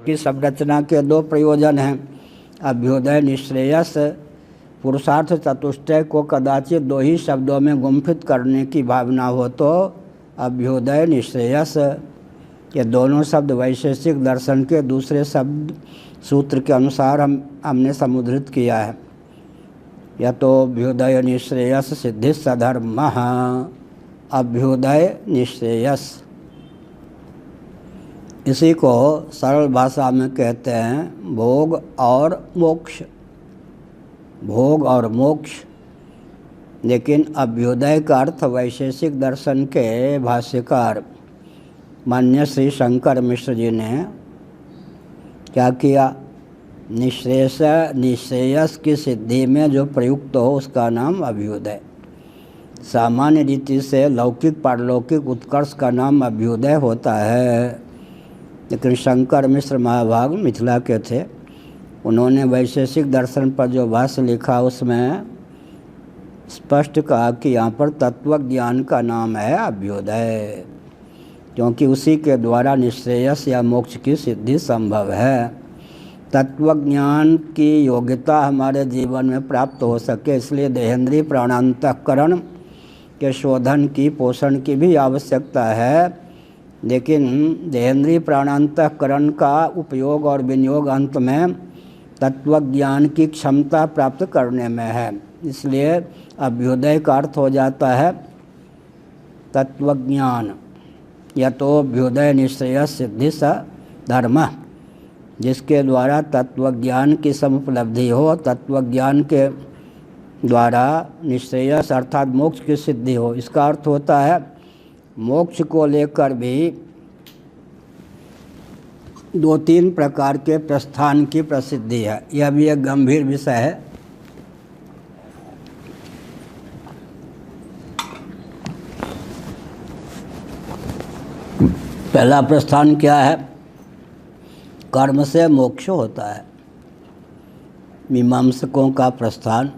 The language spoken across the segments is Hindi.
की संरचना के दो प्रयोजन हैं, अभ्युदय निःश्रेयस। पुरुषार्थ चतुष्टय को कदाचित दो ही शब्दों में गुम्फित करने की भावना हो तो अभ्युदय निःश्रेयस। ये दोनों शब्द वैशेषिक दर्शन के दूसरे शब्द सूत्र के अनुसार हमने समुद्रित किया है। या तो अभ्युदय निःश्रेयस सिद्धि सधर्म, अभ्युदय निःश्रेयस। इसी को सरल भाषा में कहते हैं भोग और मोक्ष, भोग और मोक्ष। लेकिन अभ्युदय का अर्थ वैशेषिक दर्शन के भाष्यकार मान्य श्री शंकर मिश्र जी ने क्या किया, निःश्रेयस की सिद्धि में जो प्रयुक्त हो उसका नाम अभ्युदय। सामान्य रीति से लौकिक पारलौकिक उत्कर्ष का नाम अभ्युदय होता है, लेकिन शंकर मिश्र महाभाग मिथिला के थे। उन्होंने वैशेषिक दर्शन पर जो भाष्य लिखा उसमें स्पष्ट कहा कि यहाँ पर तत्व ज्ञान का नाम है अभ्युदय, क्योंकि उसी के द्वारा निःश्रेयस या मोक्ष की सिद्धि संभव है। तत्वज्ञान की योग्यता हमारे जीवन में प्राप्त हो सके इसलिए देहेंद्रीय प्राणांतःकरण के शोधन की पोषण की भी आवश्यकता है। लेकिन देहेंद्रीय प्राणांतःकरण का उपयोग और विनियोग अंत में तत्वज्ञान की क्षमता प्राप्त करने में है। इसलिए अभ्युदय का अर्थ हो जाता है तत्वज्ञान। या तो अभ्युदय निःश्रेयस सिद्धि स धर्म, जिसके द्वारा तत्वज्ञान की समुपलब्धि हो, तत्वज्ञान के द्वारा निःश्रेयस अर्थात मोक्ष की सिद्धि हो। इसका अर्थ होता है मोक्ष को लेकर भी दो तीन प्रकार के प्रस्थान की प्रसिद्धि है। यह भी एक गंभीर विषय है। पहला प्रस्थान क्या है, कर्म से मोक्ष होता है, मीमांसकों का प्रस्थान।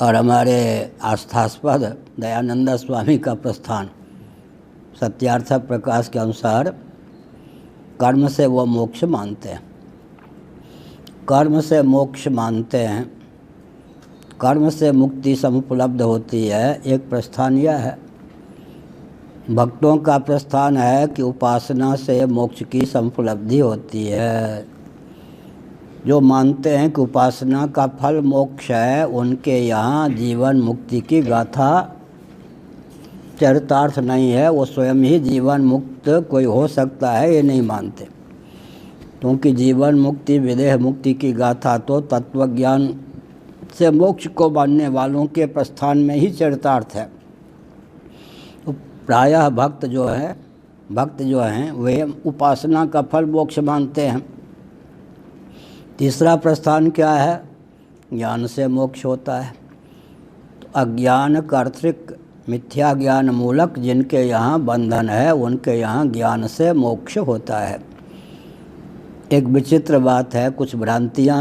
और हमारे आस्थास्पद दयानंद स्वामी का प्रस्थान सत्यार्थ प्रकाश के अनुसार कर्म से वो मोक्ष मानते हैं, कर्म से मोक्ष मानते हैं, कर्म से मुक्ति समुपलब्ध होती है। एक प्रस्थान यह है। भक्तों का प्रस्थान है कि उपासना से मोक्ष की समुपलब्धि होती है। जो मानते हैं कि उपासना का फल मोक्ष है, उनके यहाँ जीवन मुक्ति की गाथा चरितार्थ नहीं है। वो स्वयं ही जीवन मुक्त कोई हो सकता है ये नहीं मानते, क्योंकि जीवन मुक्ति विदेह मुक्ति की गाथा तो तत्वज्ञान से मोक्ष को मानने वालों के प्रस्थान में ही चरितार्थ है। तो प्रायः भक्त जो हैं वे उपासना का फल मोक्ष मानते हैं। तीसरा प्रस्थान क्या है, ज्ञान से मोक्ष होता है। तो अज्ञान कर्तृक मिथ्या ज्ञान मूलक जिनके यहाँ बंधन है उनके यहाँ ज्ञान से मोक्ष होता है। एक विचित्र बात है, कुछ भ्रांतियाँ